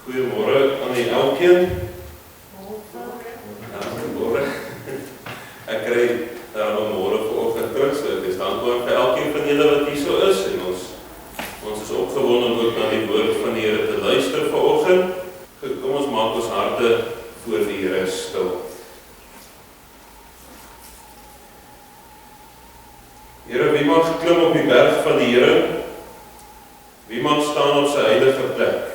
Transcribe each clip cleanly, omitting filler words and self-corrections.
Goeiemôre aan die elkeen. Goeiemôre. Ek kry een môre vanoggend terug, so ek is dankbaar vir elkeen van julle wat hier so is, en ons is opgewonde om ook na die woord van die Here te luister vanoggend. Goed, kom ons maak ons harte voor die Here stil. Here, wie mag klim op die berg van die Here? Wie mag staan op sy heilige plek?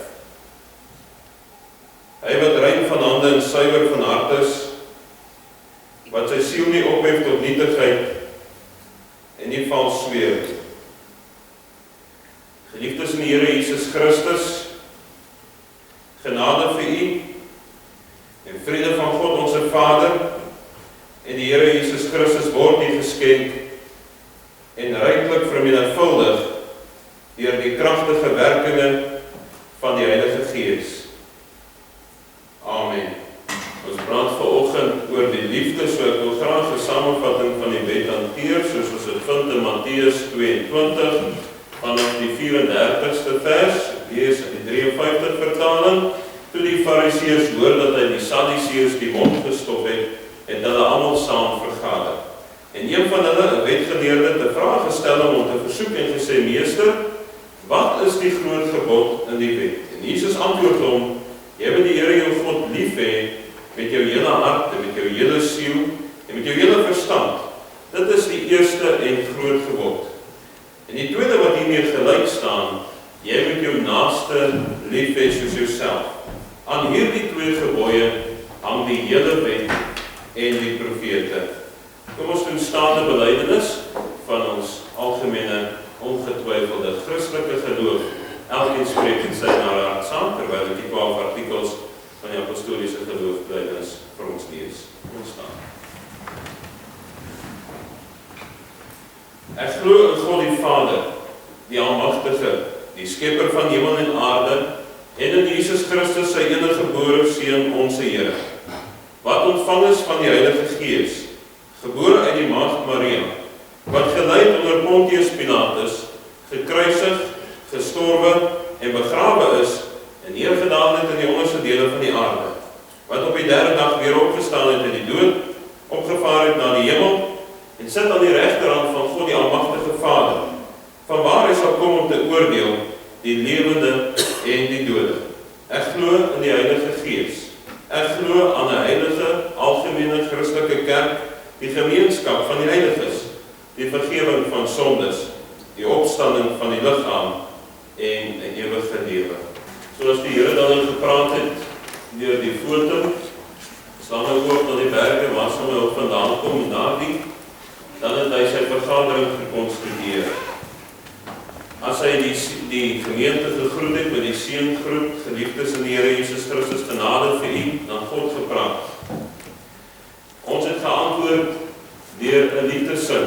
Hy wat rein van hande en suiwer van hart is, wat sy siel nie ophef tot nietigheid en nie vals sweer. Geliefdes in die Here Jesus Christus, genade vir u en vrede van God ons Vader en die Here Jesus Christus word u geskenk en ryklik vermenigvuldig deur die kragtige werkinge van die Heilige Gees. Amen. Ons praat vanoggend oor die liefde, so ek wil graag 'n samevatting van die wet hanteer, soos ons dit vind in Matteus 22, vanaf die 34ste vers, lees in die 53 vertaling. Toe die Fariseërs hoor dat hy die Sadduseërs die mond gestop het hulle almal saam vergader. En een van hulle, 'n wetgeleerde, het 'n vraag gestel om te versoek en gesê: Meester, wat is die groot gebod in die wet? En Jesus antwoord hom: Jy moet die Here jou God lief hê met jou hele hart en met jou hele siel en met jou hele verstand. Dit is die eerste en groot gebod. En die tweede wat hiermee gelyk staan, jy moet jou naaste lief hê soos jouself. Aan hierdie twee gebooie hang die hele wet en die profete. Kom ons doen staande belydenis van ons algemene, ongetwyfelde Christelike geloof. Elkeen spreek in sy hart saam, terwyl ek die 12 artikels van die apostoliese geloofbelydenis vir ons lees. Ons staan. Ek glo in God die Vader, die Almagtige, die Skepper van hemel en aarde, en in Jesus Christus, sy eniggebore Seun, ons Here, wat ontvang is van die Heilige Gees, gebore uit die maagd Maria, wat gelei onder Pontius Pilatus, gekruisig, gestorwe en begrawe is en neergedaal het in die onderste dele van die aarde, wat op die derde dag weer opgestaan het uit die dood, opgevaar het na die hemel en sit aan die regterhand van God die Almagtige Vader, vanwaar hy sal kom om te oordeel die lewende en die dode. Ek glo in die Heilige Gees. Ek glo aan 'n heilige, algemene Christelike kerk, die gemeenskap van die heiliges, die vergifnis van sondes, die opstanding van die liggaam en 'n ewige lewe. Soos die Here dan gepraat het deur die foto, staan hy ook na die berge waar sy hulp vandaan kom en daardie, dan het hy sy vergadering gekonstitueer. As hy die gemeente gegroet het met die seëngroet, geliefdes in die Here Jesus Christus, genade vir u, dan God gepraat. Ons het geantwoord deur 'n liefdessin,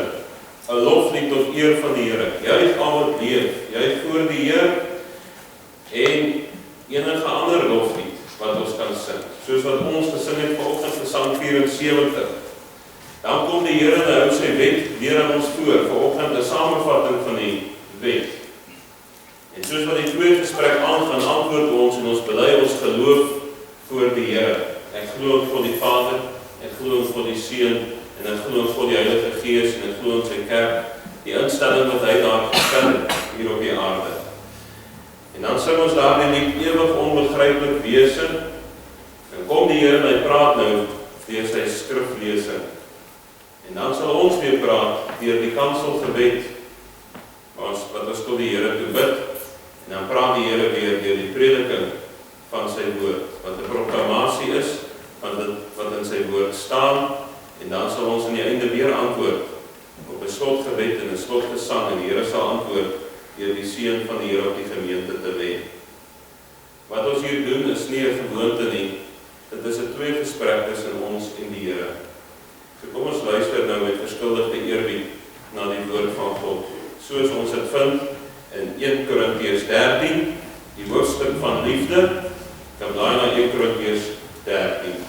'n loflied tot eer van die Here. Juig al wat leef, juig voor die Heer en enige ander loflied wat ons kan sing. Soos wat ons gesing het vanoggend Psalm 74. Dan kom die Here en hou sy wet weer aan ons voor. Vanoggend 'n samevatting van die wet. En soos wat die twee gesprek aangaan, antwoord ons en ons bely ons geloof voor die Here. Ek glo in God die Vader, ek glo in God die Seun, en ek glo in God die Heilige Gees, en ek glo in sy kerk, die instelling wat hy daar gestel het, hier op die aarde. En dan sing ons daar in die ewig onbegryplik wese, en kom die Here en hy praat nou deur sy skriflesing. En dan sal ons weer praat deur die kanselgebed, wat ons tot die Here toe bid, en dan praat die Here weer deur die prediking van sy woord, wat 'n proklamasie is, van dit wat in sy woord staan. En dan sal ons aan die einde weer antwoord op 'n slotgebed en 'n slotgesang, en die Here sal antwoord deur die seën van die Here op die gemeente te lê. Wat ons hier doen is nie 'n gewoonte nie. Dit is 'n tweegesprek tussen ons en die Here. So kom ons luister nou met verskuldigde eerbied na die woord van God, soos ons dit vind in 1 Korintiërs 13, die hoofstuk van liefde. Kom daai na 1 Korintiërs 13.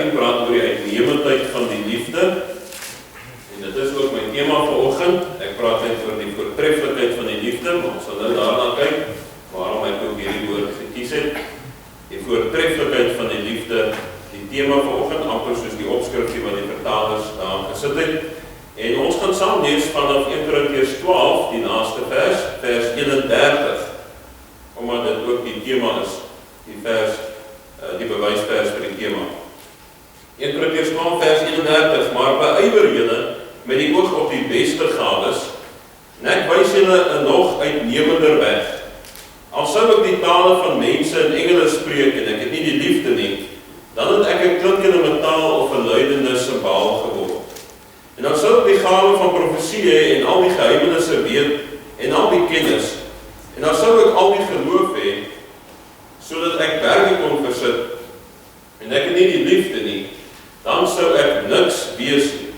13 praat oor die uitnemendheid van die liefde. En dit is ook my tema vanoggend. Ek praat net oor die voortreffelikheid van die liefde, maar ons sal nou daarna kyk waarom ek ook hierdie woord gekies het. Die voortreffelikheid van die liefde, die tema vanoggend, amper soos die opskrifie wat die vertalers daar gesit het. En ons gaan saam lees vanaf 1 Korintiërs 12, die laaste vers, vers 31, omdat dit ook die tema is, die vers, die bewysvers vir die tema. 1 Korintiërs 12 vers 31, maar beywer julle met die oog op die beste gawes, en ek wys julle 'n nog uitnemender weg. Al sou ek die tale van mense en engele spreek en ek het nie die liefde nie, dan het ek 'n klinkende metaal of 'n luidende simbaal geword. En dan sou ek die gawe van profesie hê en al die geheimenisse weet en al die kennis, en dan sou ek al die geloof hê, sodat ek berge kon versit, en ek het nie die liefde nie, dan sou ek niks wees nie.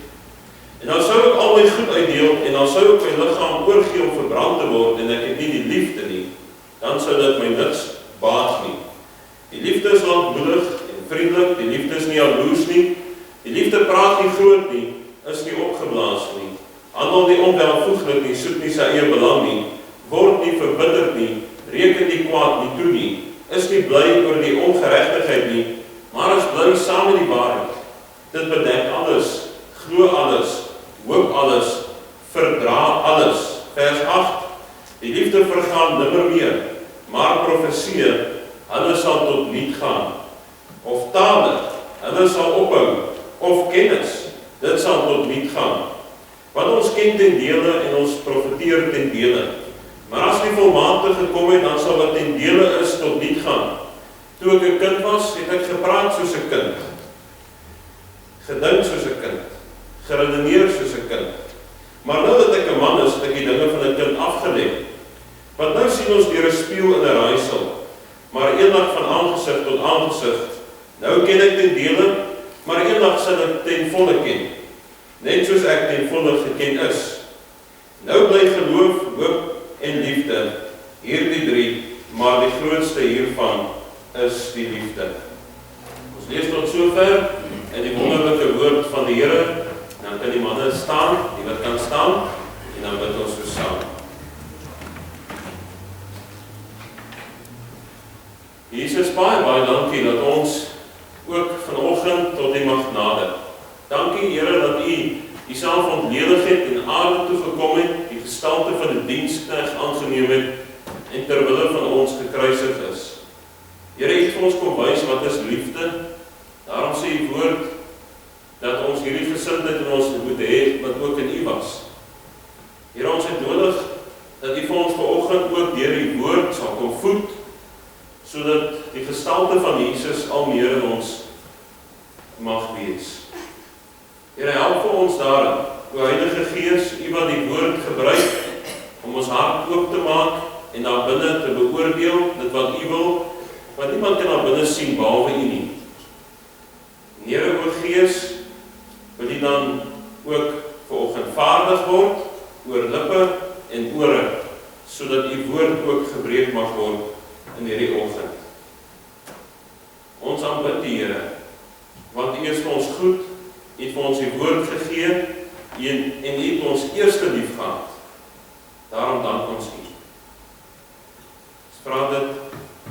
En dan sou ek al my goed uitdeel, en dan sou ek my liggaam oorgee om verbrand te word, en ek het nie die liefde nie, dan sou dit my niks baat nie. Die liefde is lankmoedig en vriendelik, die liefde is nie jaloers nie, die liefde praat nie groot nie, is nie opgeblaas nie, handel nie onwelvoeglik nie, soek nie sy eie belang nie, word nie verbitterd nie, reken nie kwaad nie toe nie, is nie bly oor die ongeregtigheid nie, maar is bly saam met die waarheid. Dit bedek alles, glo alles, hoop alles, verdra alles. Vers 8, die liefde vergaan nimmer meer, maar profesie, hulle sal tot niet gaan. Of tale, hulle sal ophou, of kennis, dit sal tot niet gaan. Want ons ken ten dele en ons profeteer ten dele. Maar as die volmaakte gekom het, dan sal wat ten dele is tot niet gaan. Toe ek 'n kind was, het ek gepraat soos 'n kind, gedink soos 'n kind, geredeneer soos 'n kind. Maar nou dat ek 'n man is, het ek die dinge van 'n kind afgelê. Want nou sien ons deur 'n spieël in 'n raaisel, maar eendag van aangesig tot aangesig. Nou ken ek ten dele, maar eendag sal ek ten volle ken, net soos ek ten volle geken is. Nou bly geloof, hoop en liefde, hierdie drie, maar die grootste hiervan is die liefde. Ons lees tot sover in die wonderlike woord van die Here, dan kan die manne staan, die wat kan staan, en dan bid ons so saam. Jesus, baie dankie dat ons ook vanoggend tot U mag nader. Dankie Here dat U Uself ontledig het en aarde toe gekom het, die gestalte van 'n diensknegt aangeneem het en ter wille van ons gekruisig is. Here, U het vir ons kom wys wat is liefde. Daarom sê U woord dat ons hierdie gesindheid in ons moet hê wat ook in U was. Here, ons het nodig dat U vir ons vanoggend ook deur U woord sal kom voed, sodat die gestalte van Jesus al meer in ons mag wees. Here, help vir ons daarin, o Heilige Gees, U wat die woord gebruik om ons hart oop te maak en daar binne te beoordeel, dit wat U wil, want niemand kan daar binne sien behalwe U nie. Here, o Gees, wil U dan ook vanoggend vaardig word oor lippe en ore, sodat U woord ook gebreek mag word in hierdie oggend. Ons aanbid die Here, want U is vir ons goed, U het vir ons die woord gegee, en U het ons eerste lief gehad. Daarom dank ons U. Ons vra dit,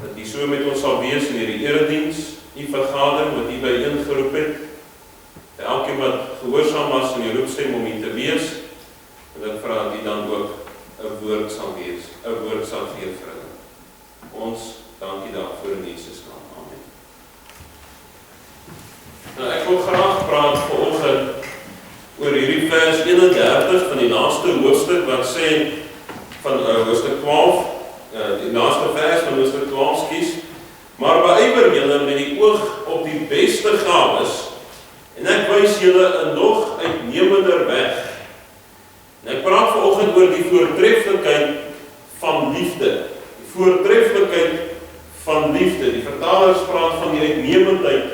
dat U so met ons sal wees in hierdie erediens, U vergadering wat U byeengeroep het, vir elkeen wat gehoorsaam was in die roepstem om U te wees, en ek vra dat U dan ook 'n woord sal wees, 'n woord sal gee vir hulle. Ons dankie daarvoor in Jesus naam. Amen. Nou, ek wil graag praat vanoggend oor hierdie vers 31 van die laaste hoofstuk wat sê van hoofstuk 12, die laaste vers van hoofstuk 12 skies, maar beywer julle met die oog op die beste gawes, en ek wys julle 'n nog uitnemender weg. En ek praat vanoggend oor die voortreffelikheid van liefde. Die voortreffelikheid van liefde. Die vertalers praat van die uitnemendheid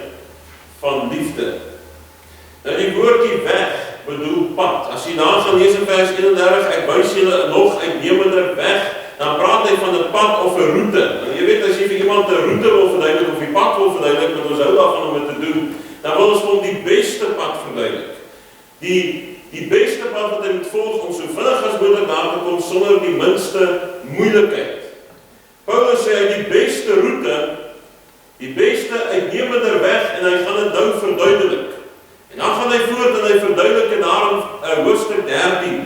van liefde. Nou die woordjie weg bedoel pad. As jy daar gaan lees in vers 31, ek wys julle 'n nog uitnemender weg, dan praat hy van 'n pad of 'n roete. En jy weet, as jy vir iemand 'n roete wil verduidelik of die pad wil verduidelik, moet ons hou daarvan om dit te doen, dan wil ons vir hom die beste pad verduidelik. Die beste pad wat hy moet volg om so vinnig as moontlik daar te kom sonder die minste moeilikheid. Paulus sê hy die beste roete, die beste uitnemender weg en hy gaan dit nou verduidelik. En dan gaan hy voort en hy verduidelik en daarom hoofstuk 13,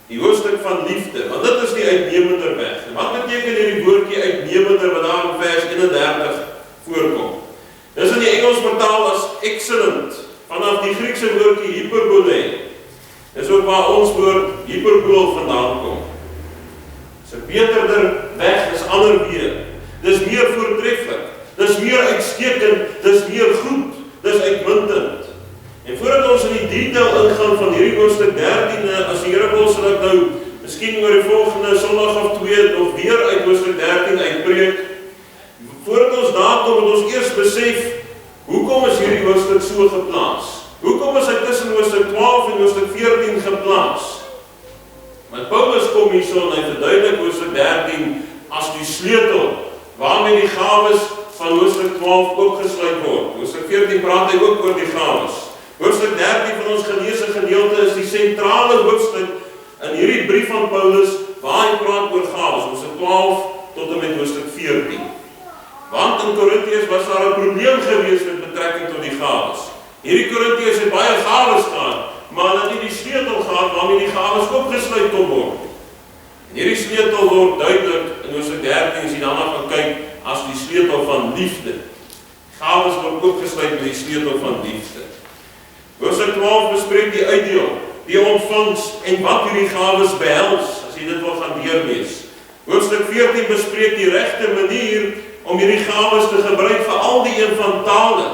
die hoofstuk van liefde, want dit is die uitnemender weg. En wat beteken hierdie woordjie uitnemender wat daar in vers 31 voorkom? Dis in die Engels vertaal as excellent, vanaf die Griekse woordjie hyperbole. Dis ook waar ons woord hyperbool vandaan kom. Dis 'n beterder weg, is ander weer. Dis meer voortreffelik, dis meer uitstekend, dis meer goed, dis uitmuntend. En voordat ons in die detail ingaan van hierdie hoofstuk 13, as die Here wil, sal ek nou miskien oor die volgende Sondag of 2 nog weer uit hoofstuk 13 uitpreek. Voordat ons daar kom, moet ons eers besef, hoekom is hierdie hoofstuk so geplaas? Hoekom is hy tussen hoofstuk 12 en hoofstuk 14 geplaas? Want Paulus kom hierso en hy verduidelik hoofstuk 13 as die sleutel, waarmee die gawes van hoofstuk 12 opgesluit word. Hoofstuk 14 praat hy ook oor die gawes. Hoofstuk 13 van ons geleesde gedeelte is die sentrale hoofstuk in hierdie brief van Paulus, waar hy praat oor gawes, hoofstuk 12 tot en met hoofstuk 14. Want in Korintiërs was daar 'n probleem gewees met betrekking tot die gawes. Hierdie Korintiërs het baie gawes gehad, maar hulle het nie die sleutel gehad waarmee die gawes opgesluit kon word. En hierdie sleutel word duidelik in hoofstuk 13 as jy daarna gaan kyk as die sleutel van liefde. Gawes word opgesluit met die sleutel van liefde. Hoofstuk 12 bespreek die uitdeel, die ontvangs en wat hierdie gawes behels, as jy dit wil gaan deurlees. Hoofstuk 14 bespreek die regte manier om hierdie gawes te gebruik vir al die een van tale.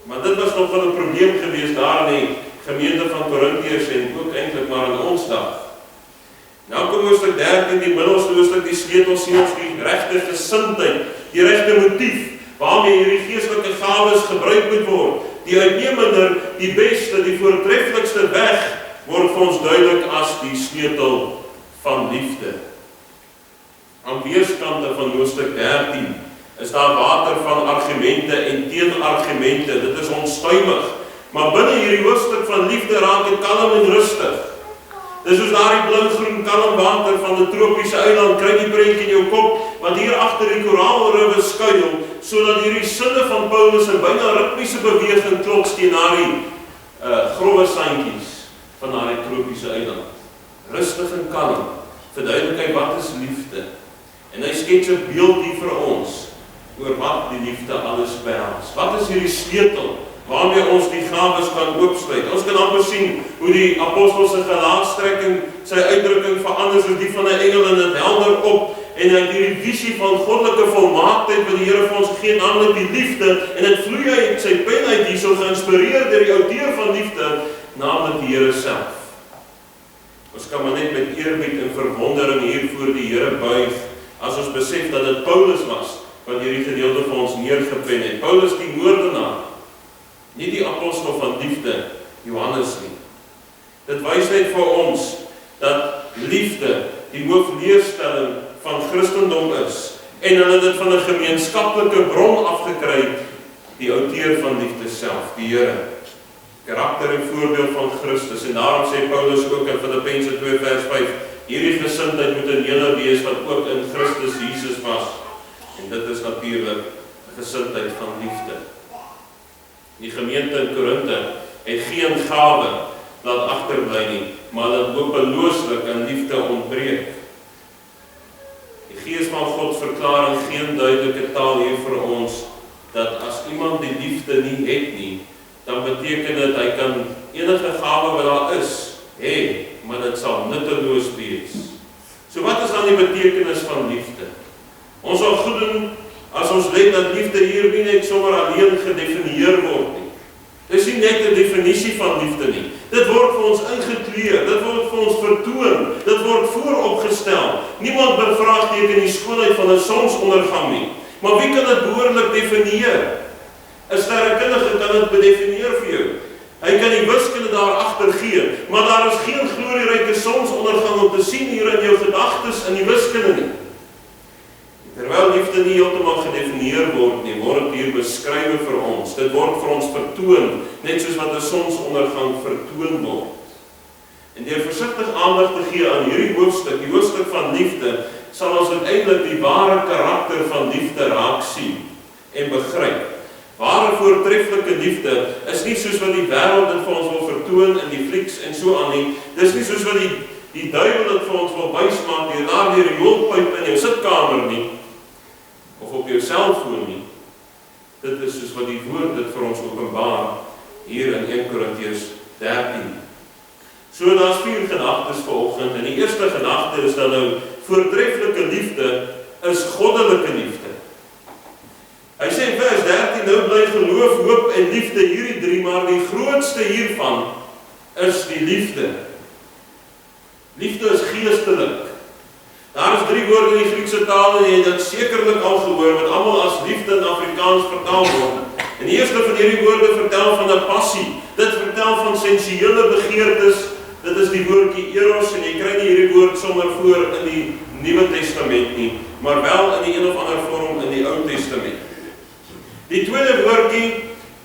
Maar dit was nog wel 'n probleem gewees daar in die gemeente van Korintiërs en ook eintlik maar in ons dag. Nou kom hoofstuk 13, die middelste hoofstuk, die sleutel sien ons die regte gesindheid, die regte motief, waarmee hierdie geestelike gawes gebruik moet word. Die uitnemender, die beste, die voortreffelikste weg, word vir ons duidelik as die sleutel van liefde. Aan weerskante van hoofstuk 13 is daar water van argumente en teenargumente. Dit is onstuimig. Maar binne hierdie hoofstuk van liefde raak dit kalm en rustig. Dis soos daardie blauwgroen kalm water van 'n tropiese eiland, kry die prentjie in jou kop, wat hier agter die koraalriwe skuil, sodat hierdie sinne van Paulus in byna ritmiese beweging klok teen daardie growwe sandjies van daardie tropiese eiland. Rustig en kalm, verduidelik hy wat is liefde. En hy skets 'n beeld hier vir ons oor wat die liefde alles behels. Wat is hierdie sleutel waarmee ons die gawes kan oopsluit? Ons kan amper sien hoe die apostel se gelaatstrekking, sy uitdrukking verander soos die van 'n engel en dit helder op en hy hierdie visie van goddelike volmaaktheid wat die Here vir ons gegee het, naamlik die liefde, en dit vloei uit sy pen uit hierso, geïnspireer deur die outeur van liefde, naamlik die Here self. Ons kan maar net met eerbied en verwondering hier voor die Here buig as ons besef dat dit Paulus was wat hierdie gedeelte vir ons neergepen het. Paulus die moordenaar, nie die apostel van liefde, Johannes nie. Dit wys net vir ons dat liefde die hoofleerstelling van Christendom is, en hulle dit van 'n gemeenskaplike bron afgekry, die outeur van liefde self, die Here. Karakter en voorbeeld van Christus, en daarom sê Paulus ook in Filippense 2 vers 5, hierdie gesindheid moet in julle wees wat ook in Christus Jesus was. En dit is natuurlik 'n gesindheid van liefde. Die gemeente in Korinthe het geen gawe laat agterbly nie, maar dit hopelooslik in liefde ontbreek. Die Gees van God verklaar in geen duidelike taal hier vir ons dat as iemand die liefde nie het nie, dan beteken dit hy kan enige gawe wat daar is hê, maar dit sal nutteloos wees. So wat is dan die betekenis van liefde? Ons sal goed doen as ons let dat liefde hier nie net sommer alleen gedefinieer word nie. Dit is nie net 'n definisie van liefde nie. Dit word vir ons ingekleur, dit word vir ons vertoon, dit word vooropgestel. Niemand bevraagteken die skoonheid van 'n sonsondergang nie. Maar wie kan dit behoorlik definieer? 'n sterrekundige kan dit bedefinieer vir jou. Hy kan die wiskunde daar agter gee, maar daar is geen glorieryke sonsondergang om te sien hier in jou gedagtes in die wiskunde nie. Terwyl liefde nie heeltemal gedefinieer gedefinieer word nie, word hier beskrywe vir ons. Dit word vir ons vertoon, net soos wat 'n sonsondergang vertoon word. En deur versigtig aandag te gee aan hierdie hoofstuk, die hoofstuk van liefde, sal ons uiteindelik die ware karakter van liefde raak sien en begryp. Ware voortreffelike liefde is nie soos wat die wêreld dit vir ons wil vertoon in die flieks en so aan nie. Dis nie soos wat die duiwel dit vir ons wil wysmaak deur daar die rioolpyp in jou sitkamer nie, of op jou selfoon nie. Dit is soos wat die woord dit vir ons openbaar hier in 1 Korintiërs 13. So daar's 4 gedagtes vanoggend, en die eerste gedagte is dan nou, voortreffelike liefde is goddelike liefde. Hy sê in vers 13, nou bly geloof, hoop en liefde hierdie 3, maar die grootste hiervan is die liefde. Liefde is geestelik. Daar is 3 woorde in die Griekse taal, en jy het dit sekerlik al gehoor, wat almal as liefde in Afrikaans vertaal word. En die eerste van hierdie woorde vertel van 'n passie. Dit vertel van sensuele begeertes. Dit is die woordjie eros, en jy kry nie hierdie woord sommer voor in die Nuwe Testament nie, maar wel in die een of ander vorm in die Ou Testament. Die tweede woordjie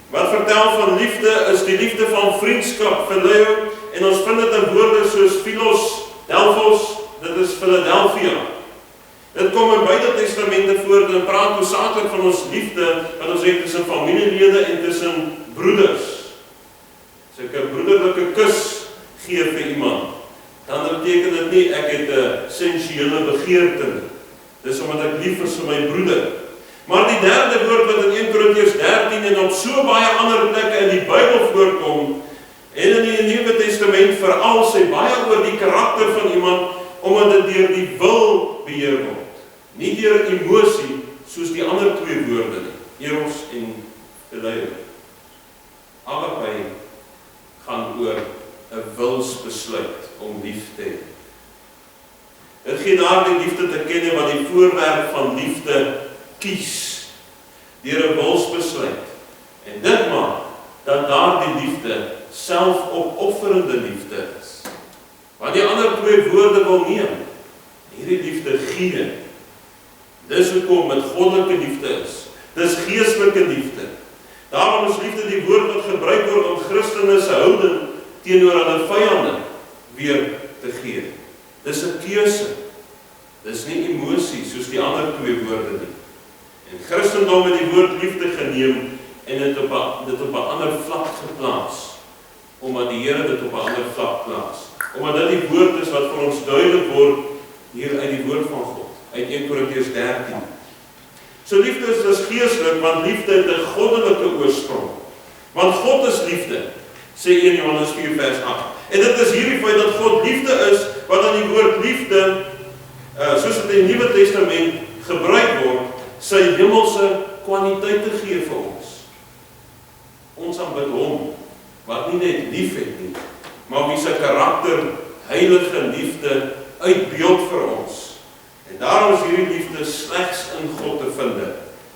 wat vertel van liefde is die liefde van vriendskap, phileo, en ons vind dit in woorde soos philos, delphos, dit is Philadelphia. Dit kom in beide testamente voor, en praat hoofsaaklik van ons liefde wat ons het tussen familielede en tussen broeders. As ek 'n broederlike kus gee vir iemand, dan beteken dit nie ek het 'n sensuele begeerte nie. Dis omdat ek lief is vir my broeder. Maar die derde woord wat in 1 Korintiërs 13 en op so baie ander plekke in die Bybel voorkom, en in die Nuwe Testament veral, sê baie oor die karakter van iemand, omdat dit deur die wil beheer word. Nie deur emosie, soos die ander 2 woorde nie, eros en phileo. Albei gaan oor 'n wilsbesluit om lief te hê. Dit gee daardie liefde te kenne wat die voorwerp van liefde kies, deur 'n wilsbesluit. En dit maak dat daardie liefde selfopofferende liefde is. Wat die ander 2 woorde wil neem, hierdie liefde gee. Dis hoekom dit goddelike liefde is. Dis geestelike liefde. Daarom is liefde die woord wat gebruik word om Christene se houding teenoor hulle vyande weer te gee. Dis 'n keuse. Dis nie emosie soos die ander 2 woorde nie. En Christendom het die woord liefde geneem en dit op 'n ander vlak geplaas, omdat die Here dit op 'n ander vlak plaas. Omdat dit die woord is wat vir ons duidelik word hier uit die woord van God, uit 1 Korintiërs 13. So liefde is dus geestelik, want liefde het 'n goddelike oorsprong. Want God is liefde, sê 1 Johannes 4 vers 8. En dit is hierdie feit dat God liefde is, wat aan die woord liefde, soos dit in die Nuwe Testament gebruik word, sy hemelse kwaliteite gee vir ons. Ons aanbid hom, wat nie net lief het nie, maar wie sy karakter, heilige liefde, uitbeeld vir ons. En daarom is hierdie liefde slegs in God te vind,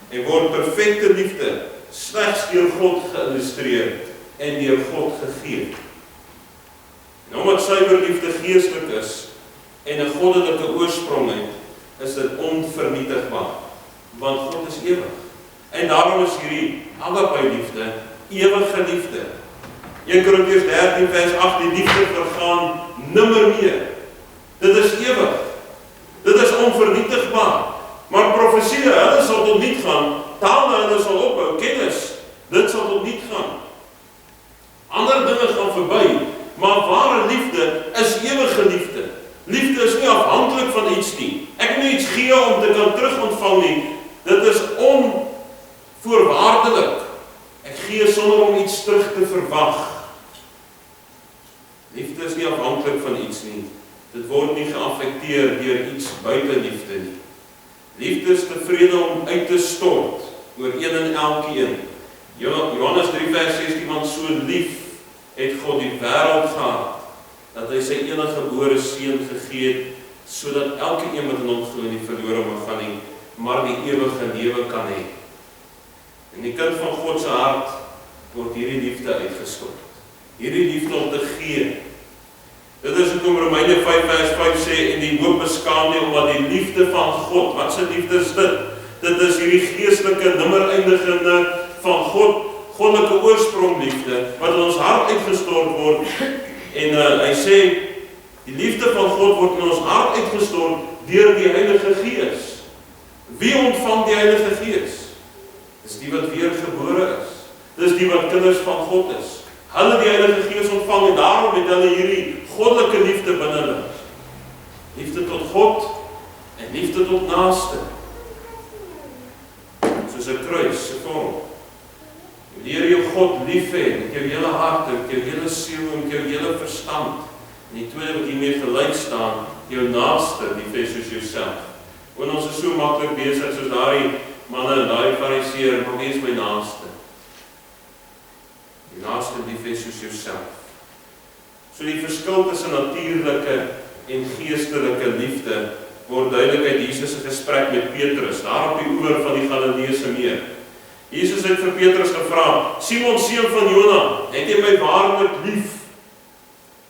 en word perfekte liefde slegs deur God geïllustreer en deur God gegee. En omdat suiwer liefde geestelik is en 'n goddelike oorsprong het, is dit onvernietigbaar, want God is ewig. En daarom is hierdie albei liefde ewige liefde. 1 Korintiërs 13 vers 8, die liefde vergaan nimmer meer. Dit is ewig. Dit is onvernietigbaar. Maar profesie, hulle sal tot niet gaan. Tale, hulle sal ophou. Kennis, dit sal tot niet gaan. Ander dinge gaan verby. Maar ware liefde is ewige liefde. Liefde is nie afhanklik van iets nie. Ek moet iets gee om te kan terugontvang nie. Dit is onvoorwaardelik. Ek gee sonder om iets terug te verwag. Liefde is nie afhanklik van iets nie. Dit word nie geaffekteer deur iets buite liefde nie. Liefde is tevrede om uit te stort oor een en elkeen. Johannes 3 vers 16, want so lief het God die wêreld gehad, dat hy sy enige gebore seun gegee het, sodat elke een wat in hom glo nie verlore mag gaan nie, maar die ewige lewe kan hê. En die kind van God se hart word hierdie liefde uitgestort. Hierdie liefde om te gee. Dit is hoekom Romeine 5 vers 5 sê, en die hoop beskaam nie, omdat die liefde van God, wat se liefde is dit? Dit is hierdie geestelike, nimmer eindigende van goddelike oorsprong-liefde, wat in ons hart uitgestort word. En hy sê, die liefde van God word in ons hart uitgestort deur die Heilige Gees. Wie ontvang die Heilige Gees? Dis die wat weergebore is. Dis die wat kinders van God is. Hulle die Heilige Gees ontvang en daarom het hulle hierdie goddelike liefde binne hulle. Liefde tot God en liefde tot naaste. Soos 'n kruis, 'n vorm. Leer jou God lief hê met jou hele hart, met jou hele siel en met jou hele verstand. En die tweede wat hiermee gelyk staan, jou naaste lief hê soos jouself. Want ons is so maklik besig soos daai manne en daai fariseer, maar wie is my naaste? Die naaste lief hê soos jouself. So die verskil tussen natuurlike en geestelike liefde word duidelik uit Jesus se gesprek met Petrus, daar op die oewer van die Galileese meer. Jesus het vir Petrus gevra, Simon seun van Jona, het jy my waarlik lief?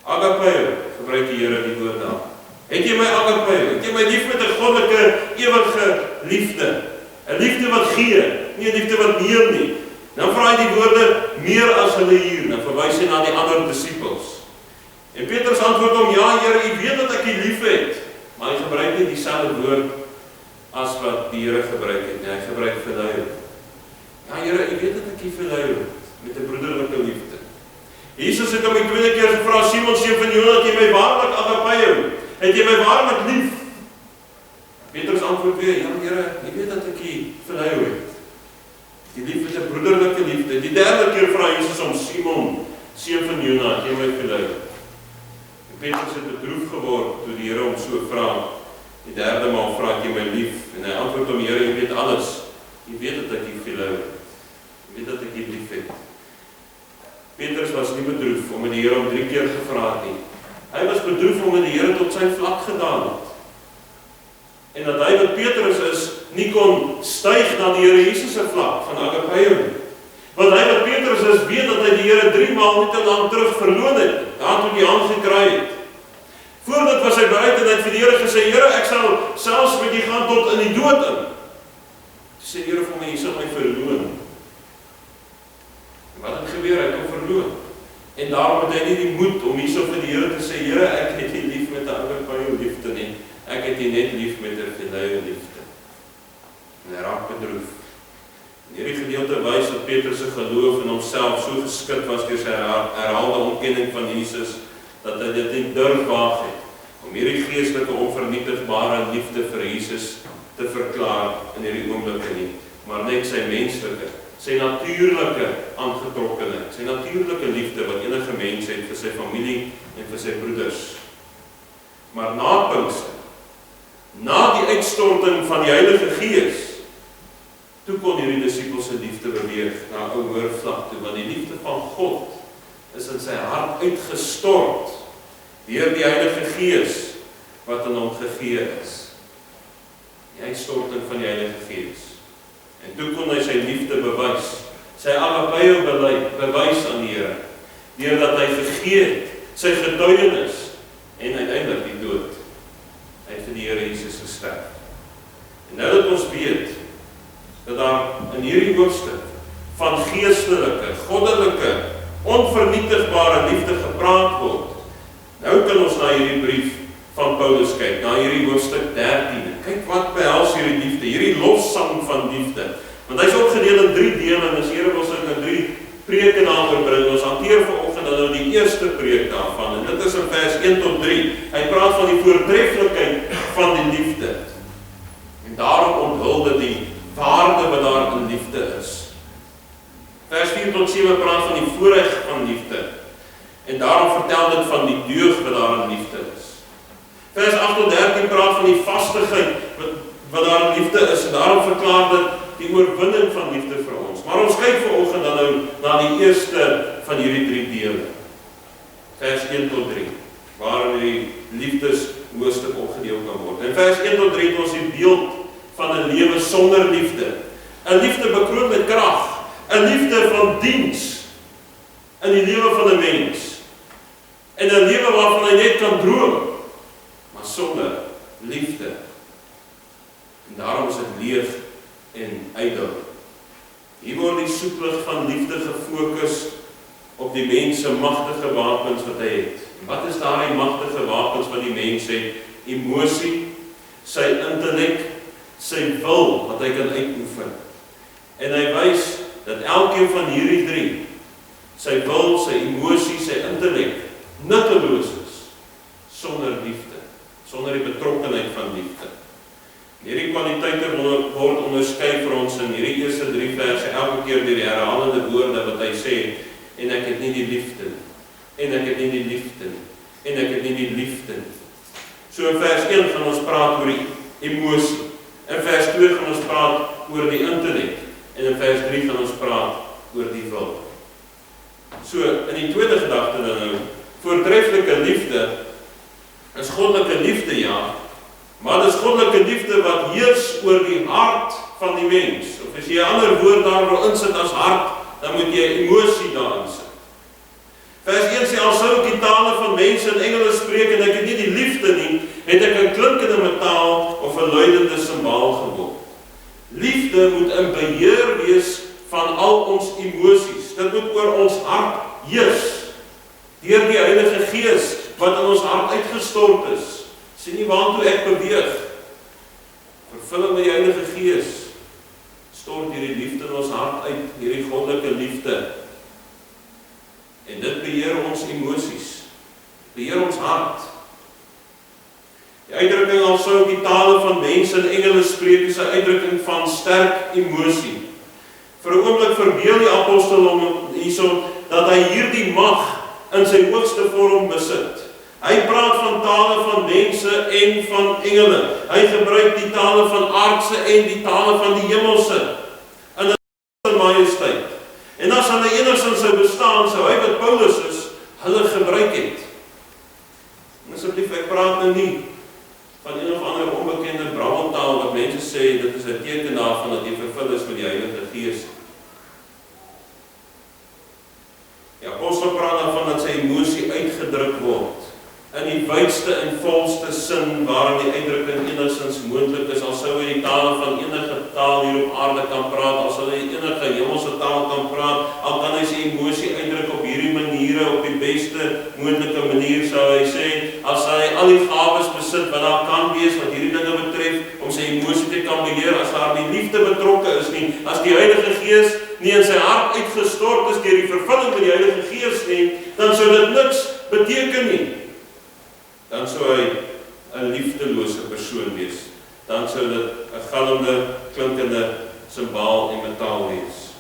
Agapeo, gebruik die Here die woord daar. Het jy my agapeo? Het jy my lief met 'n goddelike, ewige liefde? 'n Liefde wat gee, nie 'n liefde wat neem nie. Dan vra hy die woorde meer as hulle hier, dan verwys hy na die ander disippels. En Petrus antwoord hom, ja Here, u weet dat ek u lief het. Maar hy gebruik nie dieselfde woord as wat die Here gebruik het nie. Hy gebruik verluier. Ja Here, u weet dat ek u verluier met 'n broederlike liefde. Jesus het hom die tweede keer gevra, Simon seun van Jona, het jy my waarlik agapeo? Het jy my waarlik lief? Petrus antwoord weer, ja Here, u weet dat ek u verluier het. Die liefde is 'n broederlike liefde. Die derde keer vra Jesus om Simon seun van Jona, het jy my verluier? Petrus het bedroef geword toe die Here hom so vra. Die derde maal vra ek jy my lief. En hy antwoord hom, Here, jy weet alles. Jy weet dat ek jy verlou het. Jy weet dat ek jy lief het. Petrus was nie bedroef omdat die Here hom 3 keer gevra het nie. Hy was bedroef omdat die Here tot sy vlak gedaan het. En dat hy wat Petrus is, nie kon styg na die Here Jesus se vlak van agapeo nie. Want hy wat Petrus is, weet dat hy die Here 3 maal nie te lang terug verloon het. Daar toe die hand gekry het. Voordat was hy bereid en hy het vir die Here gesê, Here, ek sal selfs met jy gaan tot in die dood in. Toe sê die Here vir my, jy sal my verloon. En wat het gebeur? Hy het hom verloon. En daarom het hy nie die moed om hierso vir die Here te sê, Here, ek het nie lief met 'n agapeo liefde nie. Ek het nie net lief met 'n verluie liefde. En hy raak bedroef. Hierdie gedeelte wys dat Petrus se geloof in homself so geskit was deur sy herhaalde ontkenning van Jesus, dat hy dit nie durf waag het om hierdie geestelike onvernietigbare liefde vir Jesus te verklaar in hierdie oomblikke nie, maar net sy menslike, sy natuurlike aangetrokkenheid, sy natuurlike liefde wat enige mens het vir sy familie en vir sy broeders. Maar na Pinkster, na die uitstorting van die Heilige Gees, toe kon hierdie disippels se liefde beweeg na 'n hoër vlak toe, want die liefde van God is in sy hart uitgestort deur die Heilige Gees wat in hom gegee is. Die uitstorting van die Heilige Gees. En toe kon hy sy liefde bewys, sy agapeo bewys aan die Here, deurdat hy gegee het, sy getuienis en uiteindelik die dood. Hy het vir die Here Jesus gesterf. En nou dat ons weet dat daar in hierdie hoofstuk van geestelike, goddelike, onvernietigbare liefde gepraat word. Nou kan ons na hierdie brief van Paulus kyk, na hierdie hoofstuk 13. Kyk wat behels hierdie liefde, hierdie lofsang van liefde. Want hy is opgedeel in 3 dele en as Here wil sy in 3 preke daaroor bring. Ons hanteer vanoggend nou die eerste preek daarvan en dit is in vers 1 tot 3. Hy praat van die voortreffelikheid van die liefde. En daarom onthul dit die waarde wat daar in liefde is. Vers 4 tot 7 praat van die voorreg van liefde. En daarom vertel dit van die deug wat daar in liefde is. Vers 8 tot 13 praat van die vastigheid wat daar in liefde is. En daarom verklaar dit die oorwinning van liefde vir ons. Maar ons kyk vanoggend dan nou na die eerste van hierdie 3 dele. Vers 1 tot 3. Waarin die liefdeshoofstuk opgedeel kan word. En vers 1 tot 3 het ons die beeld van 'n lewe sonder liefde. 'n Liefde bekroon met krag. 'n Liefde van diens in die lewe van 'n mens. En 'n lewe waarvan hy net kan droom, maar sonder liefde. En daarom is dit leeg en ydel. Hier word die soeklig van liefde gefokus op die mens se magtige wapens wat hy het. Wat is daar die magtige wapens wat die mens het? Emosie, sy intellek, sy wil wat hy kan uitoefen. En hy wys dat elkeen van hierdie drie, sy wil, sy emosie, sy intellek, nutteloos is sonder liefde, sonder die betrokkenheid van liefde. Hierdie kwaliteite word onderskei vir ons in hierdie eerste 3 verse, elke keer deur die herhalende woorde wat hy sê, en ek het nie die liefde nie, en ek het nie die liefde nie, en ek het nie die liefde nie. So in vers 1 gaan ons praat oor die emosie, in vers 2 gaan ons praat oor die intellek, en in vers 3 gaan ons praat oor die wil. So in die tweede gedagte dan nou, voortreffelike liefde is goddelike liefde, ja, maar dit is goddelike liefde wat heers oor die hart van die mens. Of as jy 'n ander woord daar wil insit as hart, dan moet jy emosie daarin sit. Vers 1 sê, al sou ek die tale van mense en engele spreek en ek het nie die liefde nie, het ek 'n klinkende metaal of 'n luidende simbaal geword. Liefde moet in beheer wees van al ons emosies. Dit moet oor ons hart heers, deur die Heilige Gees wat in ons hart uitgestort is. Sien nie waartoe ek beweeg. Vervulling met die Heilige Gees stort hierdie liefde in ons hart uit, hierdie goddelike liefde. En dit beheer ons emosies, beheer ons hart. Die uitdrukking al sou die tale van mense en engele spreek is 'n uitdrukking van sterk emosie. Vir 'n oomblik verbeel die apostel hom hierso dat hy hierdie mag in sy hoogste vorm besit. Hy praat van tale van mense en van engele. Hy gebruik die tale van aardse en die tale van die hemelse in 'n majesteit. En as hulle enigstens sou bestaan, sou hy wat Paulus is, hulle gebruik het. En asseblief, ek praat nou nie van een of ander onbekende brabbeltaal wat mense sê, dit is 'n teken daarvan dat jy vervul is met die Heilige Gees. Die apostel praat daarvan dat sy emosie uitgedruk word in die wydste en volste sin waarin die uitdrukking enigstens moontlik is, al sou hy die tale van enige taal hier op aarde kan praat, al sou hy enige hemelse taal kan praat, al kan hy sy emosie uitdruk op hierdie maniere, op die beste moontlike manier, sou hy sê, as hy al die gawes besit wat daar kan wees, wat hierdie dinge betref, om sy emosie te kan beheer, as daar die liefde betrokke is nie, as die Heilige Gees nie in sy hart uitgestort is deur die vervulling met die Heilige Gees nie, dan sou dit niks beteken nie. Dan sou hy 'n liefdelose persoon wees. Dan sou dit 'n galmende, klinkende simbaal en metaal wees.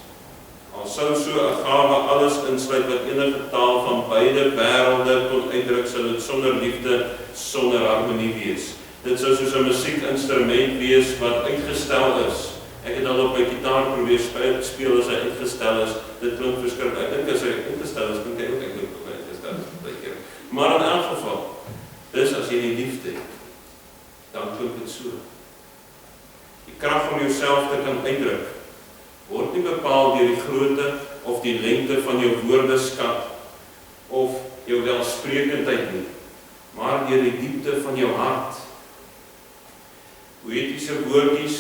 Al sou so 'n gawe alles insluit wat enige taal van beide wêrelde kon uitdruk, sou dit sonder liefde, sonder harmonie wees. Dit sou soos 'n musiekinstrument wees wat uitgestel is. Ek het al op my gitaar probeer speel as hy uitgestel is. Dit klink verskriklik. Ek dink as hy uitgestel is, klink hy ook eintlik uitgestel is. Maar in elk geval, dis as jy die liefde het, dan klink dit so. Die krag om jouself te kan uitdruk, word nie bepaal deur die grootte of die lengte van jou woordeskat of jou welsprekendheid nie, maar deur die diepte van jou hart. Poëtiese woordjies,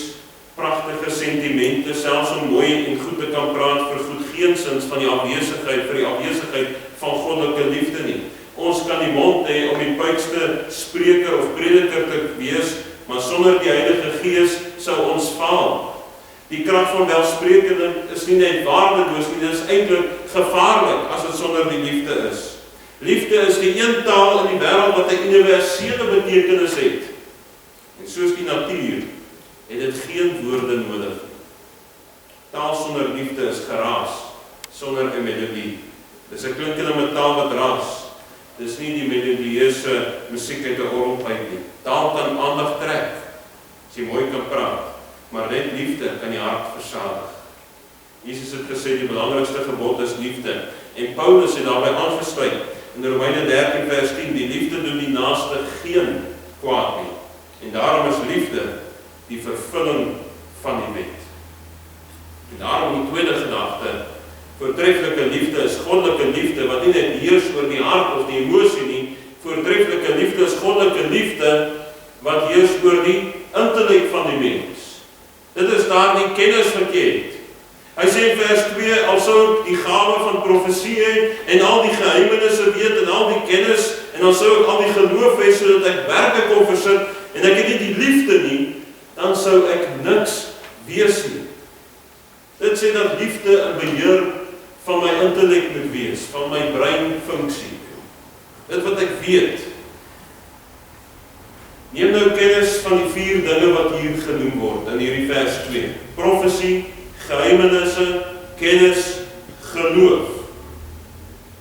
pragtige sentimente, selfs om mooi en goed te kan praat, vergoed geensins van die afwesigheid, vir die afwesigheid van goddelike liefde nie. Ons kan die mond hê om die puikste spreker of prediker te wees, maar sonder die Heilige Gees sou ons faal. Die krag van welsprekendheid is nie net waardeloos nie, dit is eintlik gevaarlik as dit sonder die liefde is. Liefde is die een taal in die wêreld wat 'n universele betekenis het. En soos die natuur het dit geen woorde nodig. Taal sonder liefde is geraas, sonder 'n melodie. Dis 'n klinkende metaal wat raas. Dis nie die melodieuse musiek uit 'n orgelpyp nie. Taal kan aandag trek, as jy mooi kan praat, maar net liefde kan die hart versadig. Jesus het gesê die belangrikste gebod is liefde, en Paulus het daarbey aangesluit in Romeine 13 vers 10, die liefde doen die naaste geen kwaad nie. En daarom is liefde die vervulling van die wet. En daarom die tweede gedagte, voortreffelike liefde is goddelike liefde, wat nie net heers oor die hart of die emosie nie. Voortreffelike liefde is goddelike liefde, wat heers oor die intellek van die mens. Dit is daardie kennis wat jy het. Hy sê in vers 2, al sou ek die gawe van profesie hê, en al die geheimenisse weet, en al die kennis, en dan sou ek al die geloof hê, sodat ek werke kon versit, en ek het nie die liefde nie, dan sou ek niks wees nie. Dit sê dat liefde in beheer van my intellek moet wees, van my breinfunksie. Dit wat ek weet. Neem nou kennis van die 4 dinge wat hier genoem word, in hierdie vers 2. Profesie, geheimenisse, kennis, geloof.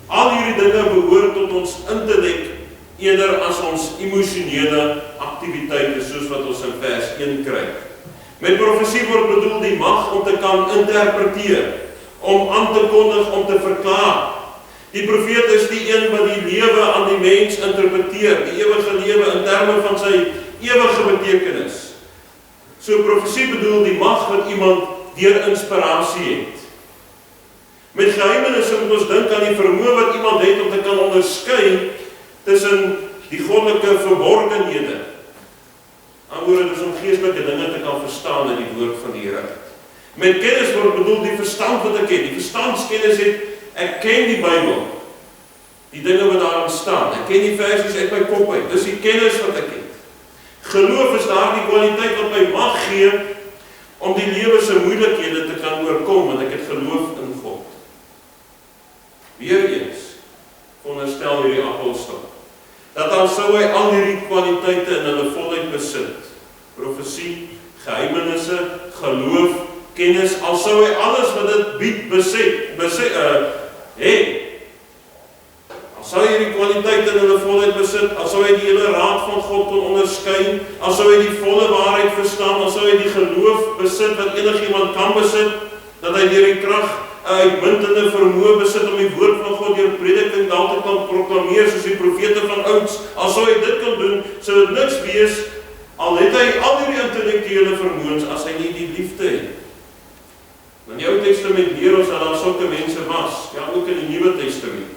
Al hierdie dinge behoort tot ons intellek eerder as ons emosionele aktiwiteite, soos wat ons in vers 1 kry. Met profesie word bedoel die mag om te kan interpreteer, om aan te kondig, om te verklaar. Die profeet is die een wat die lewe aan die mens interpreteer, die ewige lewe in terme van sy ewige betekenis. So profesie bedoel die mag wat iemand deur inspirasie het. Met geheimenisse moet ons dink aan die vermoë wat iemand het om te kan onderskei tussen die goddelike verborgenhede. Aanhoor is om geestelike dinge te kan verstaan in die woord van die Here. Met kennis word bedoel die verstand wat ek het. Die verstandskennis het, ek ken die Bybel. Die dinge wat daarin staan. Ek ken die versies uit my kop uit. Dis die kennis wat ek het. Geloof is daar die kwaliteit wat my mag gee om die lewe se moeilikhede te kan oorkom, want ek het geloof in God. Weereens, veronderstel hierdie apostel, dat dan sou hy al hierdie kwaliteite in hulle volheid besit. Profesie, geheimenisse, geloof, kennis, al sou hy alles wat dit bied hê. Al sou hy die kwaliteite in hulle volheid besit, al sou hy die hele raad van God kon onderskei, al sou hy die volle waarheid verstaan, al sou hy die geloof besit wat enigiemand kan besit, dat hy deur die krag uitmuntende vermoë besit om die woord van God deur prediking dalk te kan proklameer soos die profete van ouds. Al sou hy dit kan doen, sou dit niks wees, al het hy al die intellektuele vermoëns as hy nie die liefde het. In die Ou Testament leer ons dat daar sulke mense was, ja ook in die Nuwe Testament.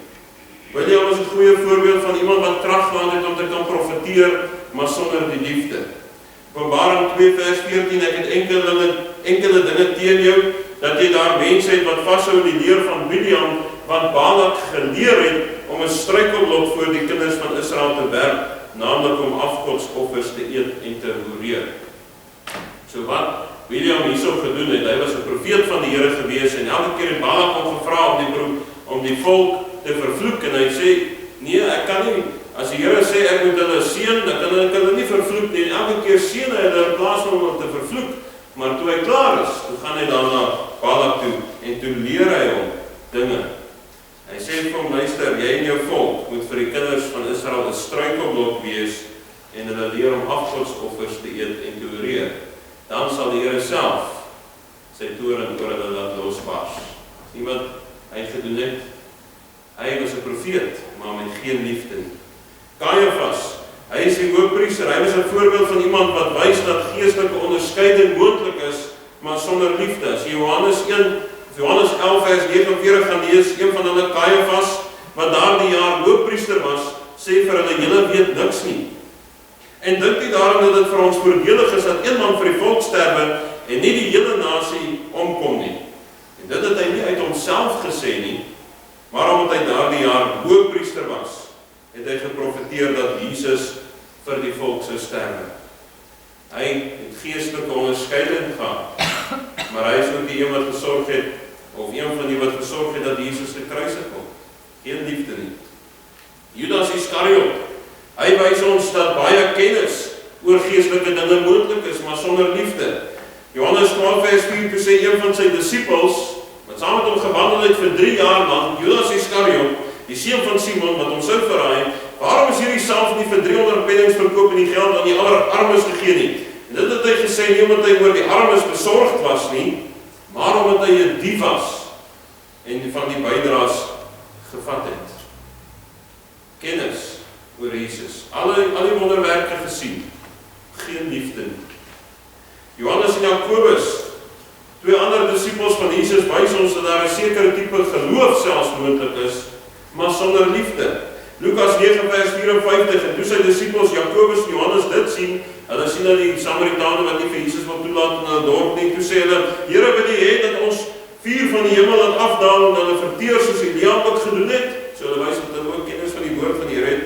William is 'n goeie voorbeeld van iemand wat krag gehad het om te kan profeteer, maar sonder die liefde. Openbaring 2 vers 14, ek het enkele dinge teen jou, dat jy daar mense het wat vashou in die leer van Biliam, wat Balak geleer het om 'n struikelblok voor die kinders van Israel te werp, naamlik om afgodsoffers te eet en te hoereer. So wat Biliam hierso gedoen het, hy was 'n profeet van die Here gewees, en elke keer het Balak hom gevra om die volk te vervloek, en hy sê, nee, ek kan nie, as die Here sê, ek moet hulle seën, dan kan hulle nie vervloek nie, en elke keer seën hy hulle in plaas van om te vervloek, maar toe hy klaar is, toe gaan hy dan na Balak toe, en toe leer hy hom dinge. Hy sê vir hom, luister, jy en jou volk moet vir die kinders van Israel 'n struikelblok wees, en hulle leer om afgodsoffers te eet en te hoereer. Dan sal die Here self sy toorn oor hulle laat losbars. Iemand hy gedoen het, hy was 'n profeet, maar met geen liefde nie. Kajafas, hy is die hoofpriester, hy was 'n voorbeeld van iemand wat wys dat geestelike onderskeiding moontlik is, maar sonder liefde. As Johannes 11 vers 49 gaan lees, een van hulle Kajafas, wat daardie jaar hoofpriester was, sê vir hulle, julle weet niks nie. En dink nie daarom dat dit vir ons voordelig is dat een man vir die volk sterwe en nie die hele nasie omkom nie. En dit het hy nie uit homself gesê nie, maar omdat hy daardie jaar hoofpriester was, het hy geprofeteer dat Jesus vir die volk sou sterwe. Hy het geestelike onderskeiding gehad, maar hy is ook die een wat gesorg het, of een van die wat gesorg het dat Jesus gekruisig word. Geen liefde nie. Judas Iskariot, hy wys ons dat baie kennis oor geestelike dinge moontlik is, maar sonder liefde. Johannes 12 vers 4 sê een van sy disippels, wat saam met hom gewandel het vir 3 jaar lang, Judas Iskariot, die seun van Simon, wat hom sou verraai, waarom is hierdie self nie vir 300 pennings verkoop en die geld aan die armes gegee nie? En dit het hy gesê nie omdat hy oor die armes besorgd was nie, maar omdat hy 'n dief was en van die bydraes gevat het. Kennis oor Jesus, al die wonderwerke gesien, geen liefde nie. Johannes en Jakobus, 2 ander disippels van Jesus, wys ons dat daar 'n sekere tipe geloof selfs moontlik is, maar sonder liefde. Lukas 9 vers 54, en toe sy disippels Jakobus en Johannes dit sien, hulle sien hulle die Samaritane wat nie vir Jesus wil toelaat in hulle dorp nie, toe sê hulle, Here, wil U hê dat ons vuur van die hemel laat afdaal en hulle verteer soos Elia wat gedoen het? So hulle wys dat hulle ook kennis van die woord van die Here het.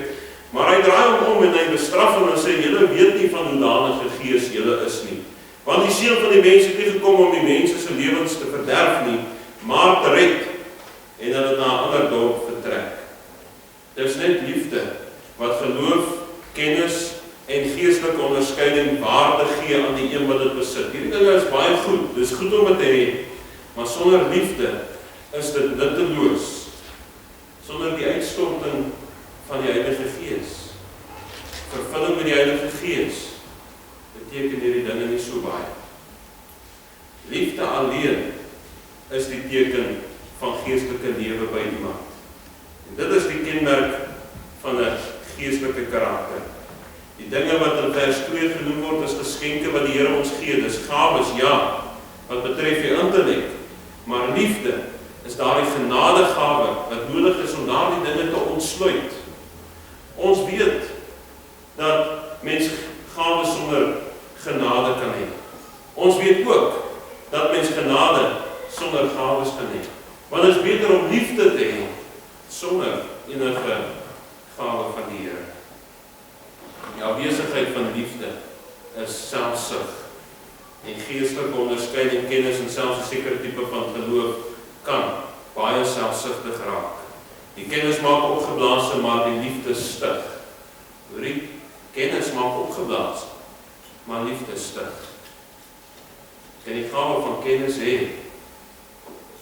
Maar hy draai hom om en hy bestraf hulle en sê, julle weet nie van hoedanige gees julle is nie. Want die Seun van die mens het nie gekom om die mense se lewens te verderf nie, maar te red, en hulle na 'n ander dorp vertrek. Dit is net liefde wat geloof, kennis en geestelike onderskeiding waarde gee aan die een wat dit besit. Hierdie dinge is baie goed, dis goed om dit te hê, maar sonder liefde is dit nutteloos. Sonder die uitstorting van die Heilige Gees, vervulling met die Heilige Gees, beteken hierdie dinge nie so baie. Liefde alleen is die teken van geestelike lewe by iemand. En dit is die kenmerk van 'n geestelike karakter. Die dinge wat in vers 2 genoem word is geskenke wat die Here ons gee, dis gawes, ja, wat betref die intellek, maar liefde is daardie genadegawe wat nodig is om daardie dinge te ontsluit. Ons weet dat mens gawes sonder genade kan hê. Ons weet ook dat mens genade sonder gawes kan hê. Want dit is beter om liefde te hê sonder enige gawe van die Here. Die afwesigheid van liefde is selfsug en geestelike onderskeiding, kennis en selfs 'n sekere tipe van geloof kan baie selfsugtig raak. Die kennis maak opgeblaas, maar die liefde stig. Hoorie, kennis maak opgeblaas, maar liefde stig. Kan die gawe van kennis hê,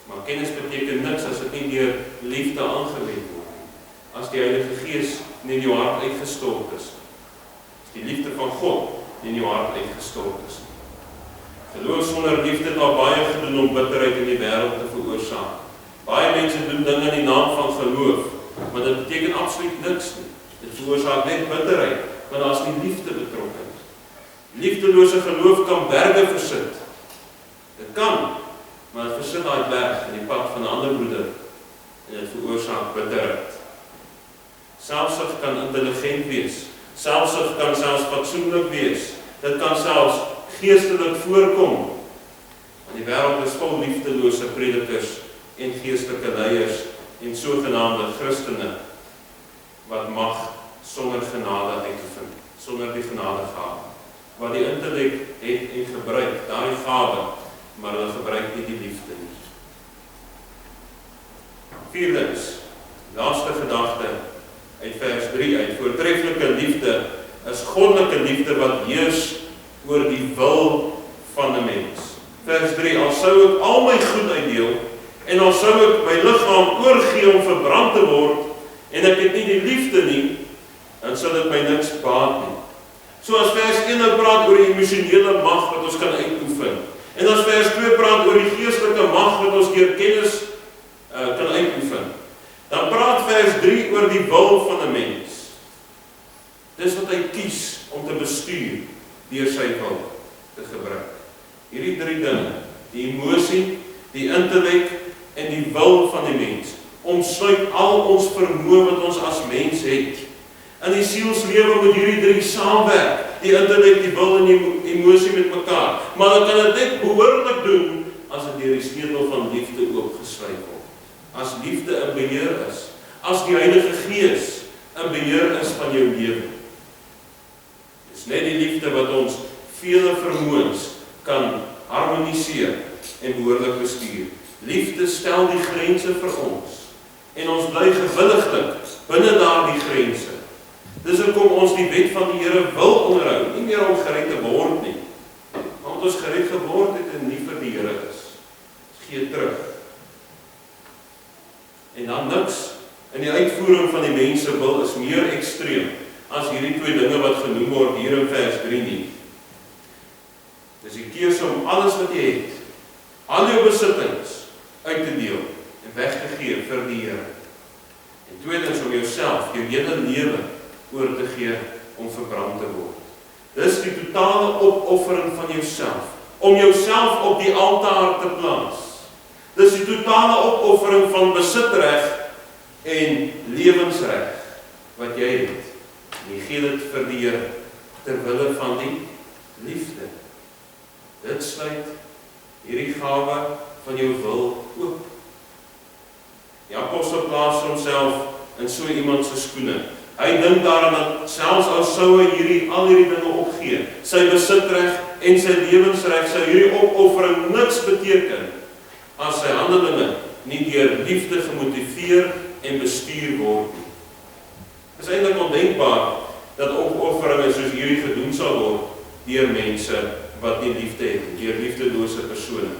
maar kennis beteken niks as dit nie deur liefde aangewend word. As die Heilige Gees nie in jou hart uitgestort is, as die liefde van God nie in jou hart uitgestort is. Geloof sonder liefde het al baie gedoen om bitterheid in die wêreld te veroorsaak. Baie mense doen dinge in die naam van geloof, maar dit beteken absoluut niks nie. Dit veroorsaak net bitterheid, want daar is nie liefde betrokke. Liefdelose geloof kan berge versit. Dit kan, maar dit versit daai berg in die pad van 'n ander broeder en dit veroorsaak bitterheid. Selfsug kan intelligent wees. Selfsug kan selfs fatsoenlik wees. Dit kan selfs geestelik voorkom. Want die wêreld is vol liefdelose predikers en geestelike leiers en sogenaamde Christene wat mag sonder genade uitoefen, sonder die genadegawe. Wat die intellek het en gebruik, daai gawe, maar hulle gebruik nie die liefde nie. Vierdens, laaste gedagte uit vers 3 uit. Voortreffelike liefde is goddelike liefde wat heers oor die wil van 'n mens. Vers 3, al sou ek al my goed uitdeel en al sou ek my liggaam oorgee om verbrand te word en ek het nie die liefde nie, dan sal dit my niks baat nie. So as vers 1 nou praat oor die emosionele mag wat ons kan uitoefen, en as vers 2 praat oor die geestelike mag wat ons deur kennis kan uitoefen, dan praat vers 3 oor die wil van 'n mens. Dis wat hy kies om te bestuur deur sy wil te gebruik. Hierdie 3 dinge, die emosie, die intellek en die wil van die mens, omsluit al ons vermoë wat ons as mens het. In die sielslewe moet hierdie 3 saamwerk, die intellek, die wil en die emosie met mekaar. Maar hulle kan dit net behoorlik doen as dit deur die sleutel van liefde oopgesluit word. As liefde in beheer is, as die Heilige Gees in beheer is van jou lewe. Dis net die liefde wat ons vele vermoëns kan harmoniseer en behoorlik bestuur. Liefde stel die grense vir ons en ons bly gewilliglik binne daardie grense. Dis hoekom ons die wet van die Here wil onderhou, nie meer om gered te word nie, maar omdat ons gered geword het en nie vir die Here is. Gee terug. En dan niks in die uitvoering van die mense wil is meer ekstreem as hierdie 2 dinge wat genoem word hier in vers 3 nie. Dis die keuse om alles wat jy het, al jou besittings uit te deel en weg te gee vir die Here. En tweedens om jouself, jou hele lewe oor te gee om verbrand te word. Dis die totale opoffering van jouself, om jouself op die altaar te plaas. Dis die totale opoffering van besitreg en lewensreg. wat jy het. En jy gee dit vir die Here, ter wille van die liefde. Dit sluit hierdie gawe van jou wil oop. Die apostel plaas homself in so iemand se skoene. Hy dink daaraan dat selfs al sou hy al hierdie dinge opgee, sy besitreg en sy lewensreg sou hierdie opoffering niks beteken as sy handelinge nie deur liefde gemotiveer en bestuur word nie. Dit is eintlik ondenkbaar dat opofferinge soos hierdie gedoen sal word deur mense wat nie liefde het, deur liefdelose persone.